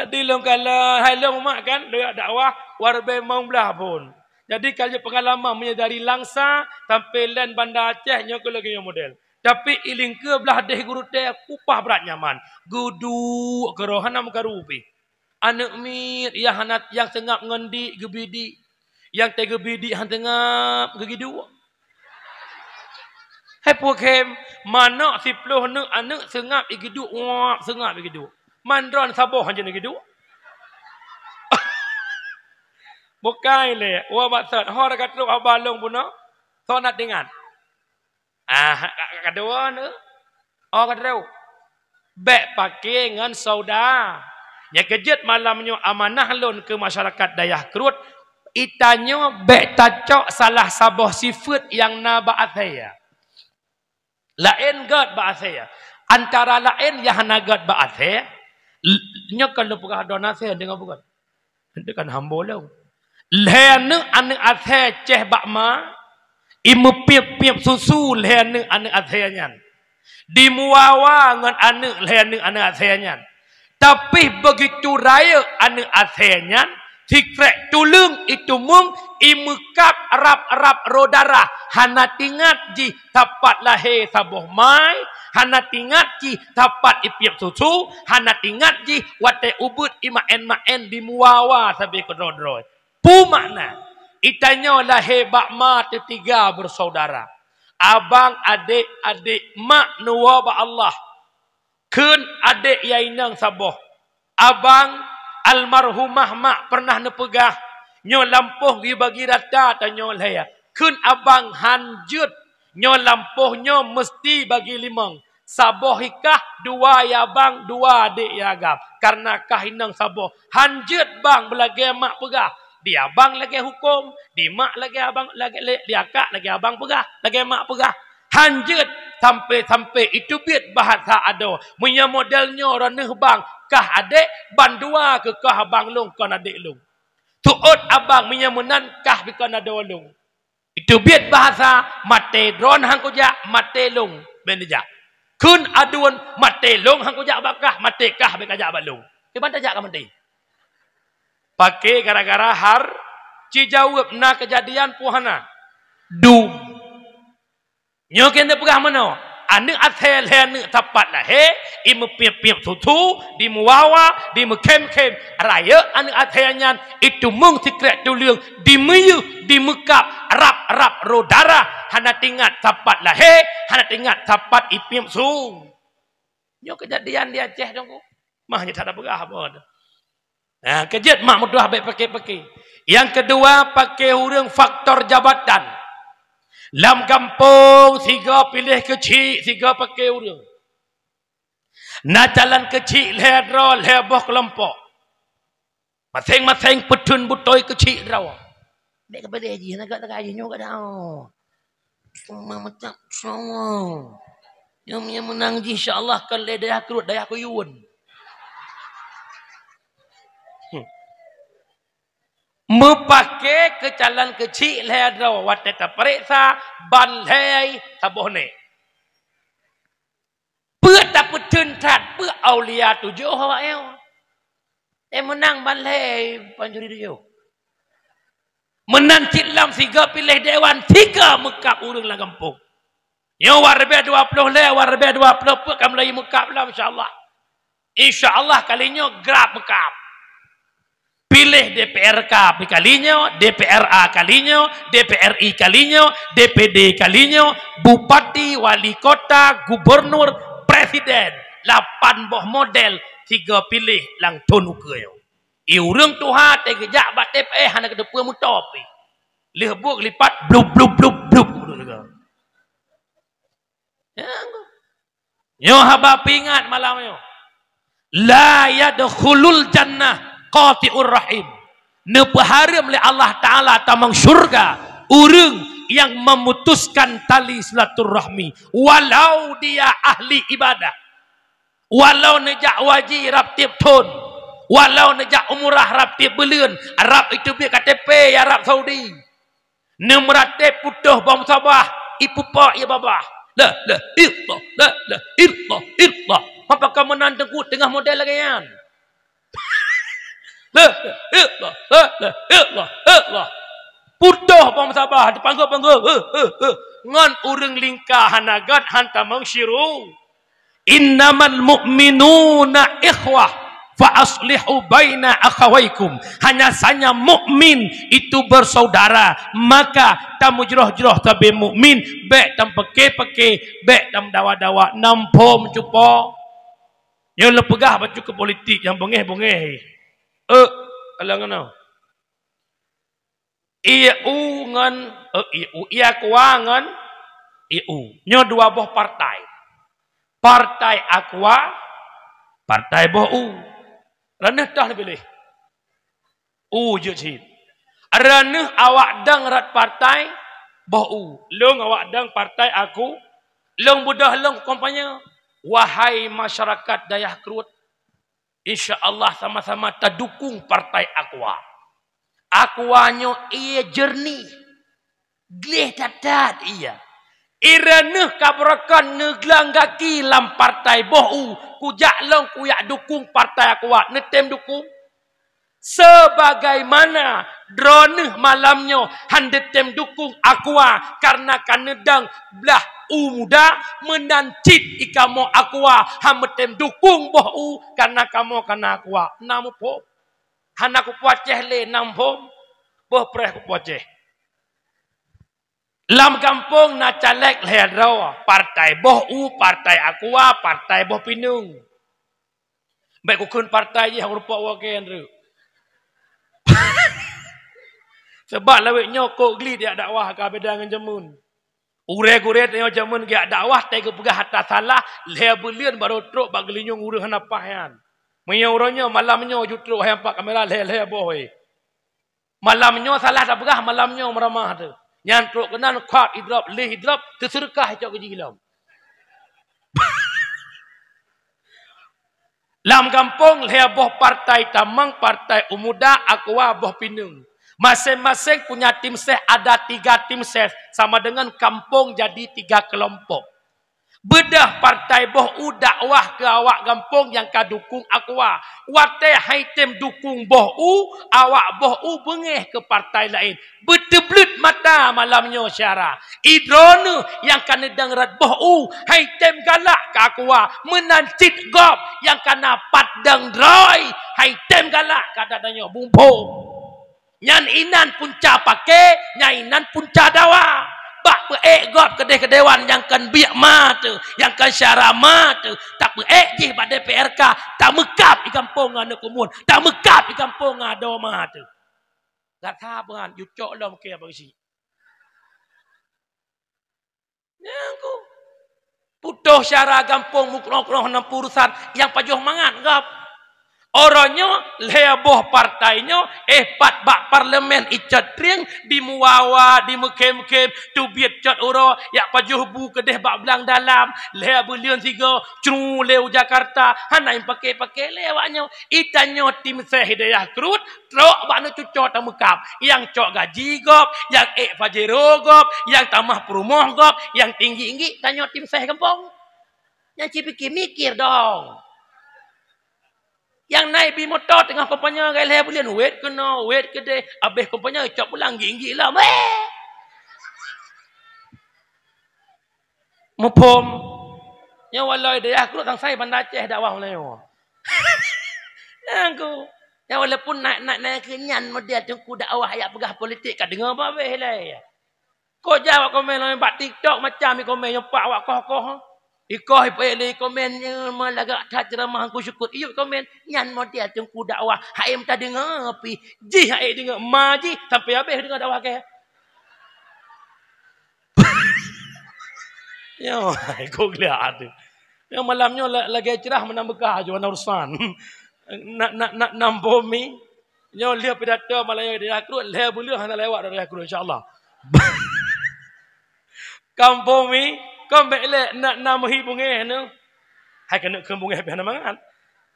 Di long kala hai long mak kan dekat dakwah warbe mau belah pun. Jadi kalau pengalaman menyadari langsa tampilan Bandar Aceh nya lagi model. Tapi iling ke belah deh guru teh kupah berat nyaman. Gudu kerohana mukarupi. Anak mit yang hanat yang sengap ngendi gebidi. Yang teh gebidi han tengap gegidu. Hai pokem mana 10 anak sengap igidu wak sengap igidu. Mandron saboh hanya gitu. Bukai le, wa batat hor kat lu abalong puno. Sonat dengan. Kedua ne. Kadau. Bek pakai ngan sauda. Nya kejet malamnya amanah lon ke masyarakat Dayah Kerut. Itanyo bek tacok salah saboh sifat yang na ba'at saya. Lain gad ba'at saya. Antara lain yang nagat ba'at saya. Nya kalau pegah donasi dengan bukan. Itu kan hambo lau. Lehane ane athe ceh bakma. Imu piap susu lehane ane athe nyan. Dimuawa ngan ane lehane ane athe nyan. Tapi begitu raya ane athe nyan. Tikrek tulung itu mung imukap rap rodara. Hana tingat ji tapat lahir sabuh mai. Hana tingat ji tapat ipiap susu. Hana tingat ji wate ubud imaen dimuawa sampai ke rodroy. Pu makna. Itanya lahir bakma tiga bersaudara. Abang, adik, mak nuwa ba Allah. Kun adik yainang saboh. Abang almarhumah mak pernah nepegah. Nyo lampuh gi bagi rata tanyo laya. Kun abang hanjut. Nyo lampuh nyo mesti bagi limang. Saboh hikah dua ya bang, dua adik ya agam. Karena kahinang saboh. Hanjut bang belagi mak pegah. Dia abang lagi hukum. Di mak lagi abang lagi dia kak lagi abang pegah. Lagi mak pegah. Hanjut sampai itu biat bahasa ada. Punya modelnya orang bang. Kah adik ban dua ke kah abang long kan adik long. Tuut abang punya menan kah bikan ada long. Itu biat bahasa mate drone hang kujak mate long beneja. Kun aduan mate long hang kujak bakah mate kah bekajak balong. Di mana jak ka mate? Pakai gara-gara har cijawab na kejadian puhana. Du. Nyoken de pegah mana? Ane athel he tapat lah he. Imu piap tutu di muwawa di kem raya ane athelnyan itu mung secret tuliung di meyu di mekap rap rodara hana tingat tapat lah he hana tingat tapat ipiam sung. Nyo kejadian di Aceh dong. Mahnya tak ada pegah apa. Nah, kejut mak mudah baik pakai. Yang kedua pakai hurung faktor jabatan. Lam kampung tiga pilih kecil, tiga pakai hurung. Nah jalan kecil ledro leboh kelompok. Masing-masing petun butoi kecil rawa. Dek kepada haji nak tak haji nyo kat dah. Semua macam semua. Yang menang ji insya-Allah kan Dayah Kerut Dayah Kuyun. Mepakai ke jalan kecil ledro wate ta periksa ban lei tabohne. Put tak petun tat put aulia tujuh awak eu. Menang ban lei panjuri tujuh. Menancit lam tiga pilih dewan, tiga mekap urang lah kampung. Yo warbe 20 le, warbe 20 pun kam lagi mekap lah insya-Allah. Insya-Allah kalinya grab mekap. Pilih DPRK kalinya, DPRA kalinya, DPRI kalinya, DPD kalinya, bupati, wali kota, gubernur, presiden. 8 boh model, 3 pilih lang tonu ke. Urang tuha te gejak bat TPE hana ke depan mutop. Lih buk lipat blub blub blub blub. Yo haba pingat malam yo. La yadkhulul jannah qati'ur rahim. Nepaharam oleh Allah Taala tamang syurga urang yang memutuskan tali silaturahmi walau dia ahli ibadah. Walau nejak wajib rap tiap tahun, walau nejak umrah rap tiap bulan, Arab itu biar KTP Arab Saudi. Nemrate putuh bang sabah, ipu pak ya babah. La illallah. Apakah menantangku tengah model lagi kan? La illallah. Putuh bang sabah dipanggil. Ngan urang lingkah hanagat hantamang syiru. Innamal mu'minuna ikhwah fa aslihu baina akhawaikum. Hanya saja mukmin itu bersaudara, maka tamu jeroh-jeroh tabe mukmin bek tam peke-peke bek tam dawa-dawa nampom cupo. Yo lepegah bacu ke politik yang bengeh-bengeh. Alangan IU ngan IU kuangan IU. Nyo dua boh partai. Partai Aqua, Partai Boh U. Ranah dah pilih. Je cip. Ranah awak dang rat partai Boh U. Long awak dang partai aku. Long budah long kompanya. Wahai masyarakat Dayah Kerut, insya-Allah sama-sama tadukung partai Aqua. Aquanyo ia jernih. Gleh tatat iya. Iraneh kabrakan neglang gaki lam partai Boh kujak long kuyak dukung partai Aqua netem dukung sebagaimana droneh malamnya handetem dukung Aqua karena kanedang belah muda menancit ikamo Aqua hametem dukung Boh karena kamu kana Aqua namu po hanaku puaceh le nampom boh preh ku puaceh. Lam kampung na caleg lehadraw partai Boh U, partai Aqua, partai Boh Pinung. Baik kukun partai je yang rupa wakian tu. Sebab lawik nyokok geli dia dakwah ke bedangan jamun. Ure-gure tengok jamun dia dakwah tega pegah atas salah leha belian baru truk bak gelinyong urang hanapah yan. Menyaurannya malamnya jutruk yang pak kamera leha-leha boh. Malamnya salah tak pegah malamnya meramah tu. Nyantruk kenan kuat hidrap leh hidrap terserkah cak keji gilam. Lam kampung leh boh partai Tamang, partai Umuda, Aqua, Boh Pinung. Masing-masing punya tim ses, ada 3 tim ses sama dengan kampung jadi 3 kelompok. Bedah partai Boh U dakwah ke awak kampung yang kadukung Aqua. Wate haitem dukung Boh U, awak Boh U bengeh ke partai lain. Beteblut mata malamnya syarah. Idrone yang kena dengrat Boh U, haitem galak ke Aqua. Menancit gop yang kena padang droy. Haitem galak kadang-kadangnya bumpo. Nyan inan punca pakai, nyainan punca dawa. Bak beek gop kedai-kedewan yang kan biak mat, yang kan syarah mat, tak beek jih bak DPRK, tak mekap di kampung anu kumun, tak mekap di kampung ada mat. Gak sabaran yucok lah mungkin apa isi. Nyangku. Putuh syarah kampung mukroh-kroh 60 urusan yang pajuh mangan gap. Orangnya leboh partainya pat bak parlemen icat triang di muawa di mekem-kem tu biat cat oro yak pajuh bu kedeh bak belang dalam le bulion 3 cru leu Jakarta hanai pakai lewaknya itanyo tim se Hidayah Kerut trok bak nu cucot tamekap yang cok gaji gop yang fajero gop yang tamah perumoh gop yang tinggi-tinggi tanyo tim se kampung yang cipikir mikir dong. Yang naik bi motor tengah kompanya gai leher bulian. Wait ke deh. Habis kompanya cop pulang gigi lah. Mupom. Yang walau dia aku tang saya bandar Aceh dakwah Melayu. Aku. Yang walaupun naik kenyan dia tunggu dakwah ayat pegah politik kat dengar apa weh lah. Kau jawab komen lain bak TikTok macam ni komen yang pak awak koh. Ikoh ipele komen malagak tak ceramah aku syukur. Iu komen nyan dia tunggu dakwah. Hai minta dengar api. Ji hai dengar maji sampai habis dengar dakwah ke. Yo, kau lihat tu. Yang malamnya lagi cerah menambah bekah je warna urusan. Nak nampu mi. Yo lihat pidato malaya dia aku le boleh hana lewat dari aku insya-Allah. Kampung mi, kau bele nak namahi bunga nu. Hai kena ke bunga habis mangan.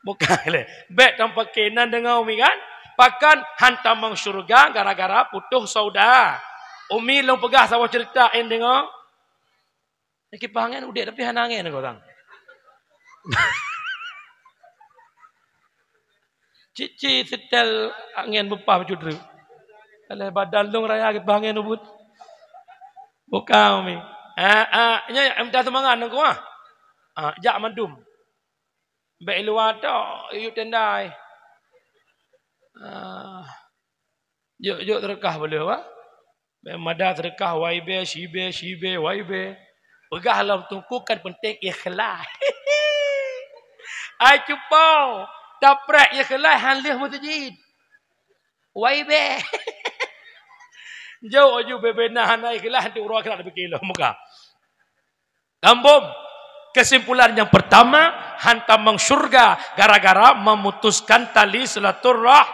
Bukan le. Bek tanpa kenan dengar mi kan. Pakan hantam mang syurga gara-gara putus saudara. Umi long pegah sawah cerita en dengar. Iki pangan udah tapi hanangin kau orang. Cici setel angin bepah cudru. Kalau badan long raya ke pangan ubut. Bukan mi. Nya minta semangat nang kuah. Jak mandum. Baik luar tok, you tendai. Yuk terkah boleh wa? Mada terkah YB, Shibe, YB. Pegah dalam tungkukan penting ikhlas. Ai cupau. Daprak ikhlas halih mutajid. YB. Jauh aju bebenah naik ikhlas untuk orang kena lebih kilo muka. Kambum. Kesimpulan yang pertama, hantam mang syurga gara-gara memutuskan tali silaturrah.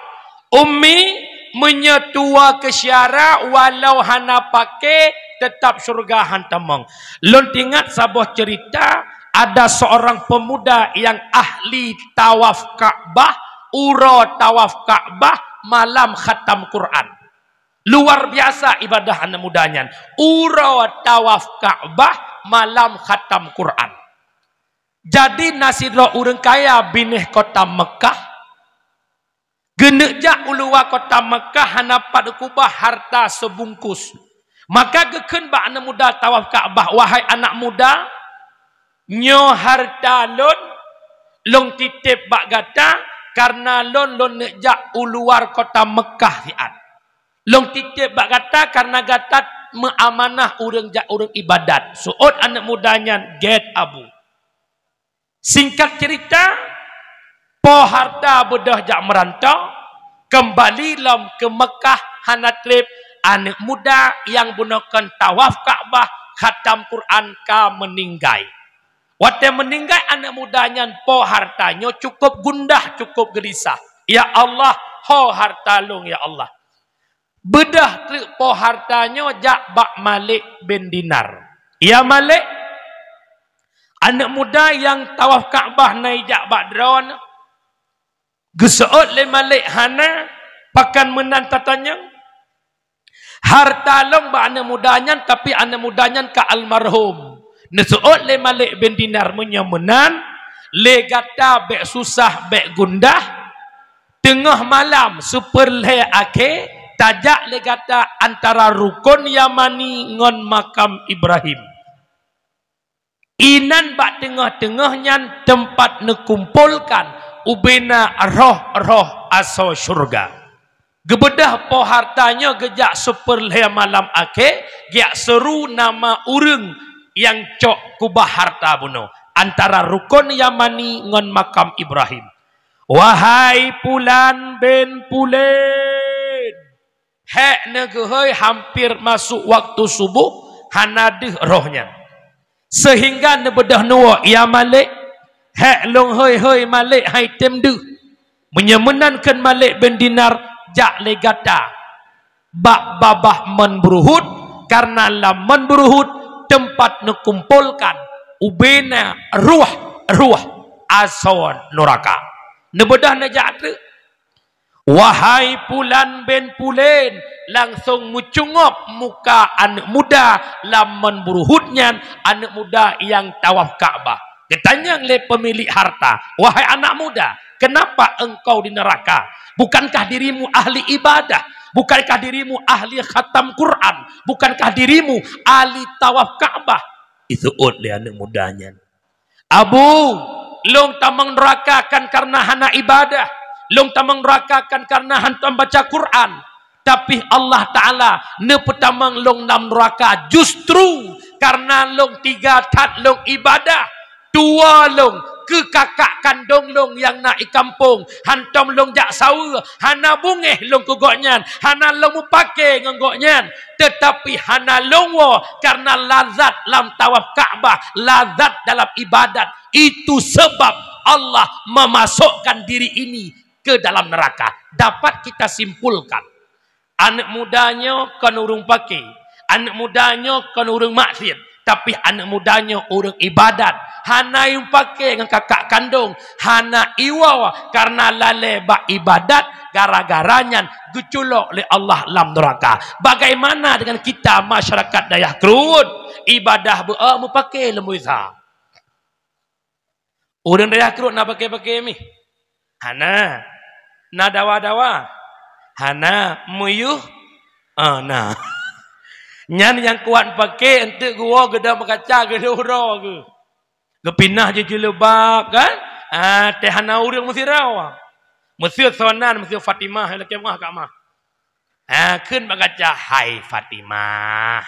Ummi menyetua ke syara walau hana pakai tetap syurga hantam mang. Lon ingat sebuah cerita ada seorang pemuda yang ahli tawaf Ka'bah, uro tawaf Ka'bah malam khatam Quran. Luar biasa ibadah anak mudanya. Uro tawaf Ka'bah malam khatam Quran. Jadi nasidro urang kaya binih kota Mekah. Genejak uluwa kota Mekah hanapat kubah harta sebungkus. Maka geken ba anak muda tawaf Ka'bah. Wahai anak muda, nyo harta long titip bak gata karena lon nejak uluar kota Mekah hiat. Long titip bak gata karena gata meamanah urang jak urang ibadat. Suot anak mudanya get abu. Singkat cerita, po harta bedah jak merantau, kembali lam ke Mekah hana trip anak muda yang gunakan tawaf Ka'bah, khatam Quran ka meninggai. Waktu meninggai anak mudanya po hartanya cukup gundah, cukup gelisah. Ya Allah, ho harta long ya Allah. Bedah trip po hartanya jak bak Malik bin Dinar. Ya Malik, anak muda yang tawaf Ka'bah naik jak bak drone. Geseot le Malik hana pakan menantatanya. Harta long ba anak mudanya tapi anak mudanya ka almarhum. Neseot le Malik bin Dinar menyemenan le gata bek susah bek gundah tengah malam super le ake tajak le gata antara rukun Yamani ngon makam Ibrahim. Inan bak tengah-tengahnya tempat nekumpulkan ubena roh-roh aso syurga. Gebedah po hartanya gejak super le malam ake, giak seru nama urang yang cok kubah harta buno antara rukun Yamani ngon makam Ibrahim. Wahai Pulan bin Pulen, hek negehoi hampir masuk waktu subuh hanadih rohnya. Sehingga nebedah nuwa ya Malik, hek long hoi Malik hai temdu menyemenankan Malik bin Dinar jak legata bak babah menberuhut karena laman beruhut tempat nekumpulkan ubena ruh asawan neraka. Nebedah najak tu. Wahai Pulan bin Pulen, langsung mucungop muka anak muda laman beruhutnya anak muda yang tawaf Ka'bah. Ketanya le pemilik harta, wahai anak muda, Kenapa engkau di neraka? Bukankah dirimu ahli ibadah? Bukankah dirimu ahli khatam Quran? Bukankah dirimu ahli tawaf Ka'bah? Itu dia anak mudanya. Abu, long tamang neraka kan karena hana ibadah. Long tamang neraka kan karena hantam baca Quran. Tapi Allah Ta'ala ne petamang long nam neraka justru karena long 3 tat long ibadah. 2 long ke kakak kandung long yang nak ikampung. Hantam long jak sawa. Hana bungeh long kegoknyan. Hana long mupake ngegoknyan. Tetapi hana long wo karena lazat dalam tawaf Ka'bah. Lazat dalam ibadat. Itu sebab Allah memasukkan diri ini ke dalam neraka. Dapat kita simpulkan. Anak mudanya kan urung pakai. Anak mudanya kan urung maksiat. Tapi anak mudanya urung ibadat. Hana yang pakai dengan kakak kandung. Hana iwawa karena lalai bak ibadat. Gara-garanya geculok oleh Allah dalam neraka. Bagaimana dengan kita masyarakat Dayak Kerut? Ibadah mu pakai lembu isa. Orang Dayak Kerut nak pakai-pakai mi. Hana. Na dawa-dawa. Hana muyuh. Nah. Nyan yang kuat pakai untuk gua geda makaca geda ura ke. Gepinah je jelebab kan? Teh hana urang mesti rawa. Mesti sonan mesti Fatimah laki mah kak mah. Keun makaca hai Fatimah.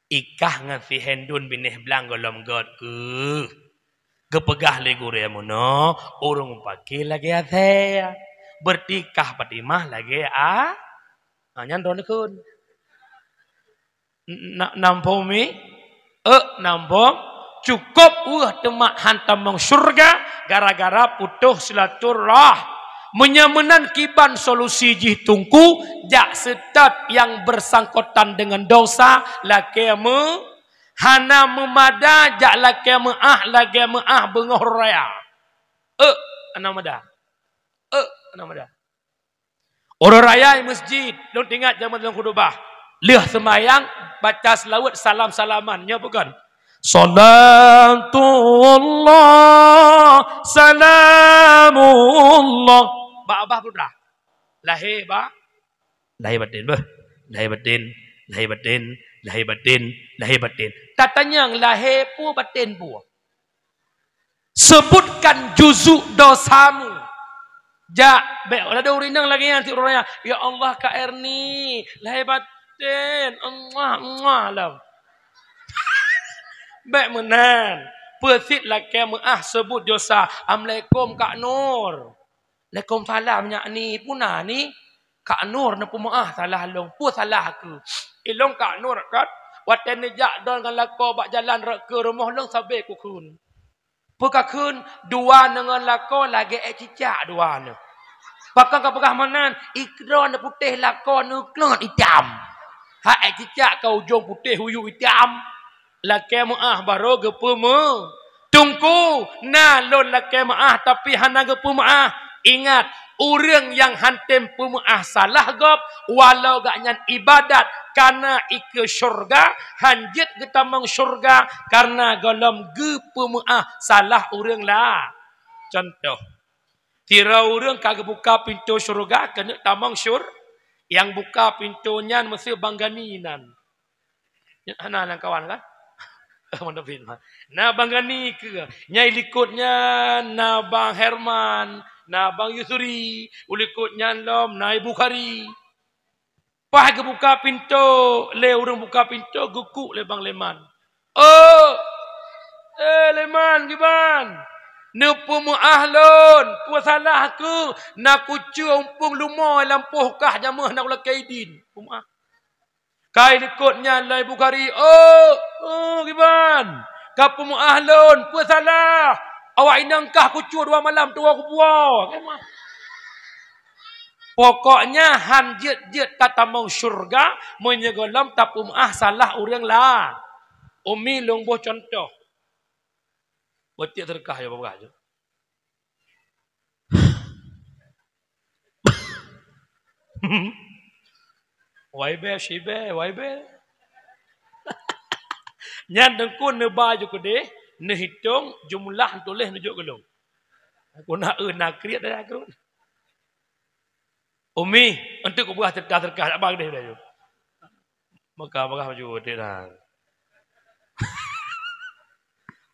Ikah ngasih hendun binih belang golom god ke. Gepegah le gure mono, urang pakai lagi ate. Bertikah Fatimah lagi nyan ron keun. Nampung mi nampung cukup temak hantam mong surga gara-gara putuh silaturah menyamenan kiban solusi jih tungku jak setat yang bersangkutan dengan dosa laki hana memada jak laki lagi bengoh raya anamada anamada orang raya masjid lu ingat zaman dalam khutbah lihat semayang baca selawat salam-salamannya bukan salatullah salamullah ba abah putra lahir ba lahir batin bah lahir batin lahir batin lahir batin lahir batin tatanya lahir pu batin pu sebutkan juzuk dosamu ja be ada urinang lagi nanti urangnya ya Allah ka Erni lahir batin Allah baik menan persit laki sebut dosa Assalamualaikum Kak Nur Waalaikumsalam nyak ni puna ni Kak Nur na pumaah salah long pu salah aku ilong Kak Nur kat watan nejak don kan lako bak jalan ke rumah long sabe ku kun pekakun dua dengan lako lagi cicak dua ne pakang kapagah manan ikron putih lako nuklon hitam hak cicak kau ujung putih huyu hitam laki baru gepemu tungku na lon laki tapi hana gepemu ingat orang yang hantem pemaah salah gop walau gak nyan ibadat karena ike syurga hanjit getamang syurga karena golom gepemu salah orang lah contoh tira orang kagak buka pintu syurga kena tamang syur yang buka pintunya mesti bangganinan. Hana lang kawan kan? Na banggani ke. Nyai likutnya na Bang Herman, na Bang Yusuri, ulikutnya lom na Ibu Khari. Pah ke buka pintu, le urang buka pintu gukuk le Bang Leman. Oh. Leman giban. Nepu muahlon, ku salah aku, nak kucu umpung lumoy lampuh kah jamah nak ulah kaidin. Pumaah. Kai dekutnya lai Bukhari. Oh giban. Kapu muahlon, ku salah. Awak inang kah kucu 2 malam tu aku buah. Pokoknya han jet kata mau syurga menyegolam tapu muah salah urang lah. Umi longboh contoh. Betik terkah ya bapak aja. Waibe shibe waibe. Nyan dengku ne baju ke deh, ne hitung jumlah tulis nunjuk gelung. Aku nak kriat dah aku. Umi, untuk aku buat terkah abang dia dah. Maka maju dia dah.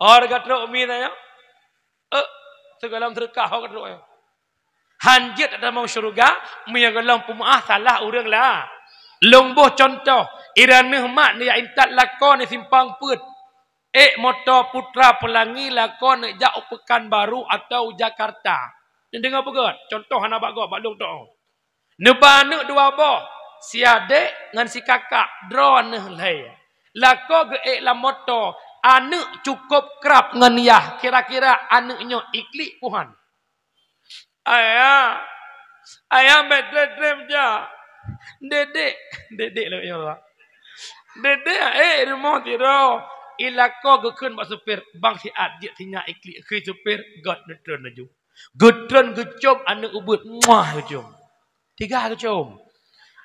Orang kata Umi dah ya. Segalam terkah kau kata. Hanjit ada mau syurga, Umi yang galam pemaah salah orang lah. Longboh contoh, Iraneh mak ni intat lakon ni simpang put. Motor putra pelangi lakon jak Pekanbaru atau Jakarta. Ni dengar pegat. Contoh anak bak long tu. Nebana dua boh. Si adik dengan si kakak drone lay. Lako ge la motor, anak cukup kerap ngan yah. Kira-kira anaknya iklik Tuhan. Ayah bedrem je. Dedek lah ya Allah. Dedek rumah tiro. Ilako gekun bak supir bang si adjit sinya iklik ke supir god netron aju. Getron gecom anak ubut muah gecom. 3 gecom.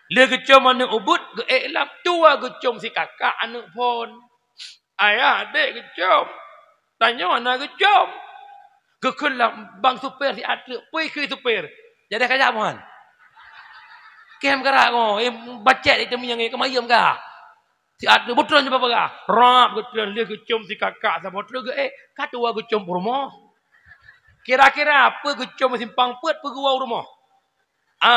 Le gecom anak ubut ge lam tua gecom si kakak anak pon. Ayah adik gecom. Tanya anak gecom. Gekun lah bang supir si adjit pui ke supir. Jadi kaya mohon. Kem gerak ko, bacet itu yang kemayam ka. Si ada butron je apa? Rap butron dia gecom si kakak sama butron ge katua gecom rumah. Kira-kira apa gecom simpang put peguau rumah.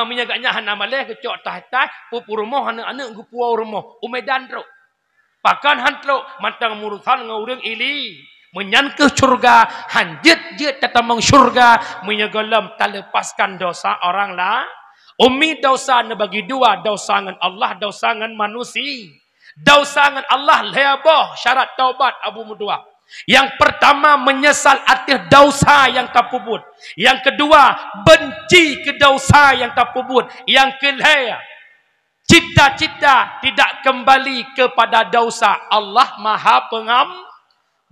Menyagaknya hana maleh gecok tah-tah pu rumah anak-anak gu puau rumah. Umedan tro. Pakan hantro mantang murusan ngurang ili. Menyan ke surga, hanjit tatamang surga, menyagalam tak lepaskan dosa orang lah. Umi dosa bagi dua, dosa dengan Allah, dosa dengan manusia. Dosa dengan Allah leabah syarat taubat Abu Mudua. Yang pertama menyesal atas dosa yang tak puput. Yang kedua benci ke dosa yang tak puput. Yang kelima cita-cita tidak kembali kepada dosa. Allah Maha Pengampun.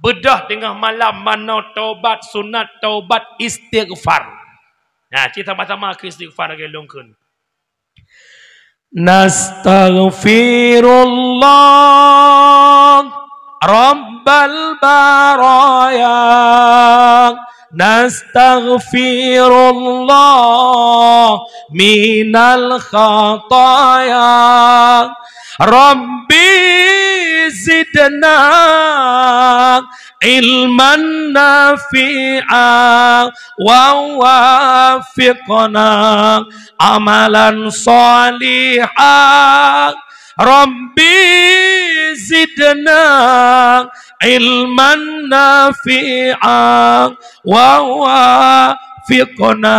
Bedah tengah malam mana taubat, sunat taubat, istighfar. Nah, kita sama-sama ke istighfar lagi longkun. Nastaghfirullah Rabbal baraya. Nastaghfirullah minal khataya. Rabbi zidna ilman nafi'a wa wafiqna amalan salihah. Rabbi zidna ilman nafi'a wa wafiqna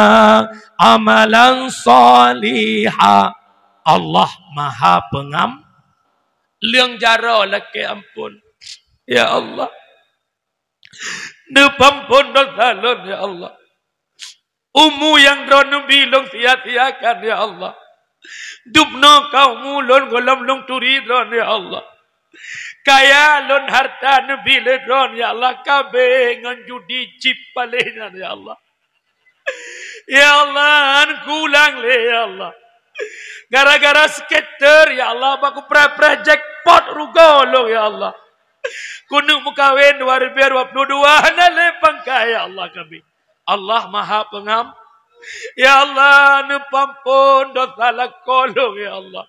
amalan salihah. Allah Maha Pengampun. Liang jara laki ampun. Ya Allah. Nepampun dosa lon ya Allah. Umu yang dronu bilong sia-siakan ya Allah. Dubno kau mulon golam long turi dron ya Allah. Kaya lon harta nabi le dron ya Allah. Kabe ngan judi cip palena ya Allah. Ya Allah kulang le ya Allah. Gara-gara skater ya Allah baku pra jackpot rugolo ya Allah. Kuno mukawin 2022 nale pangkai ya Allah kami. Allah Maha Pengampun. Ya Allah nepampun dosa lakolong ya Allah.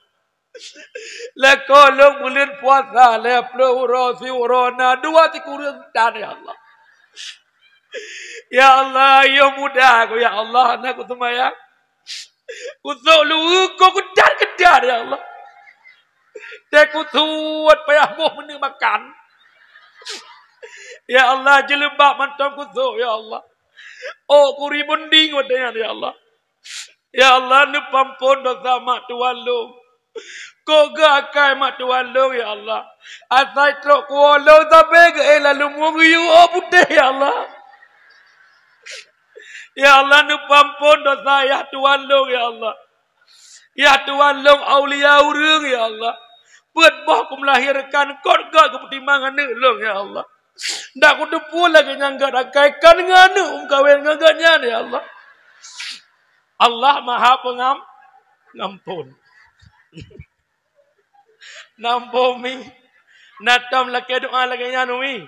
Lakolong bulan puasa le pluro si urona 2 tikurang dan ya Allah. Ya Allah ya mudah aku ya Allah anakku semayang. Kusuk lu kau kedar ya Allah. Dek kusut payah boh meni makan. Ya Allah jelembak mantap kusuk ya Allah. Oh kuri bonding wadanya ya Allah. Ya Allah nepampun dosa mak tualung. Kau gakai mak tualung ya Allah. Asai trok kualo tapi ke lalu mungyu oh putih ya Allah. Ya Allah nepampun dosa ya Tuhan long ya Allah. Ya Tuhan long aulia urang ya Allah. Buat boh ku melahirkan korga ke pertimbangan long ya Allah. Ndak ku depu lagi nyangga rakaikan nganu kawin ngaganya ya Allah. Allah Maha Pengampun. Nampomi. Natam laki doa lagi nyanu mi.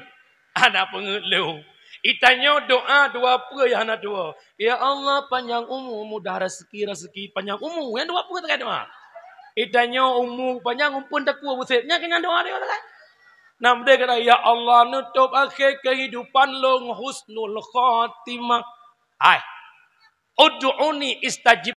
Anak pengelu. Itanya doa dua apa yang nak doa. Ya Allah panjang umur, mudah rezeki panjang umur. Yang dua apa terkait doa. Itanya umur panjang pun tak kuat busitnya kena doa dia kan. Nam dia kata ya Allah nutup akhir kehidupan lo husnul khatimah. Hai. Ud'uni istajib